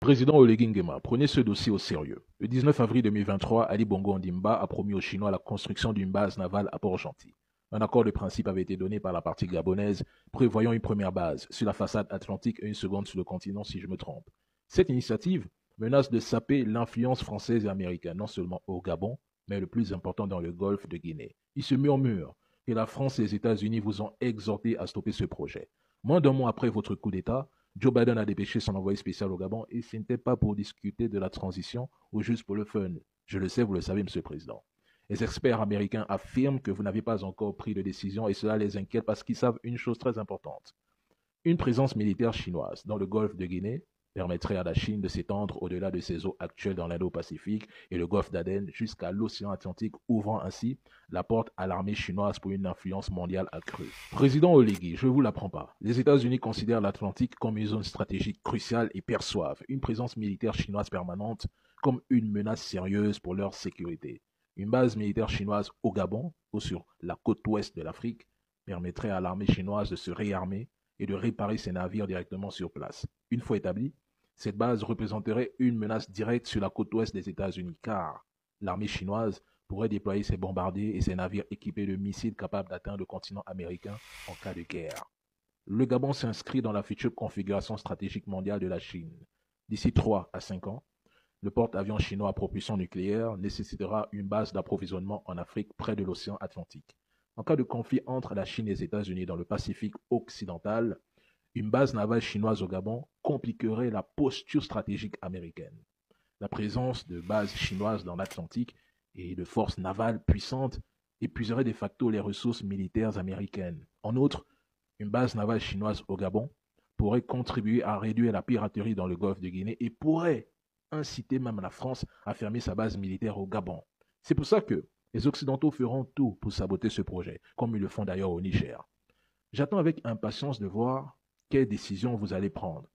Président Oligui Nguema, prenez ce dossier au sérieux. Le 19 avril 2023, Ali Bongo Ondimba a promis aux Chinois la construction d'une base navale à Port-Gentil. Un accord de principe avait été donné par la partie gabonaise, prévoyant une première base sur la façade atlantique et une seconde sur le continent, si je me trompe. Cette initiative menace de saper l'influence française et américaine, non seulement au Gabon, mais le plus important dans le golfe de Guinée. Il se murmure que la France et les États-Unis vous ont exhorté à stopper ce projet. Moins d'un mois après votre coup d'État, Joe Biden a dépêché son envoyé spécial au Gabon et ce n'était pas pour discuter de la transition ou juste pour le fun. Je le sais, vous le savez, Monsieur le Président. Les experts américains affirment que vous n'avez pas encore pris de décision et cela les inquiète parce qu'ils savent une chose très importante. Une présence militaire chinoise dans le golfe de Guinée permettrait à la Chine de s'étendre au-delà de ses eaux actuelles dans l'Indo-Pacifique et le golfe d'Aden jusqu'à l'océan Atlantique, ouvrant ainsi la porte à l'armée chinoise pour une influence mondiale accrue. Président Oligui, je ne vous l'apprends pas. Les États-Unis considèrent l'Atlantique comme une zone stratégique cruciale et perçoivent une présence militaire chinoise permanente comme une menace sérieuse pour leur sécurité. Une base militaire chinoise au Gabon ou sur la côte ouest de l'Afrique permettrait à l'armée chinoise de se réarmer et de réparer ses navires directement sur place. Une fois établie, cette base représenterait une menace directe sur la côte ouest des États-Unis, car l'armée chinoise pourrait déployer ses bombardiers et ses navires équipés de missiles capables d'atteindre le continent américain en cas de guerre. Le Gabon s'inscrit dans la future configuration stratégique mondiale de la Chine. D'ici 3 à 5 ans, le porte-avions chinois à propulsion nucléaire nécessitera une base d'approvisionnement en Afrique près de l'océan Atlantique. En cas de conflit entre la Chine et les États-Unis dans le Pacifique occidental, une base navale chinoise au Gabon compliquerait la posture stratégique américaine. La présence de bases chinoises dans l'Atlantique et de forces navales puissantes épuiserait de facto les ressources militaires américaines. En outre, une base navale chinoise au Gabon pourrait contribuer à réduire la piraterie dans le golfe de Guinée et pourrait inciter même la France à fermer sa base militaire au Gabon. C'est pour ça que les Occidentaux feront tout pour saboter ce projet, comme ils le font d'ailleurs au Niger. J'attends avec impatience de voir quelles décisions vous allez prendre.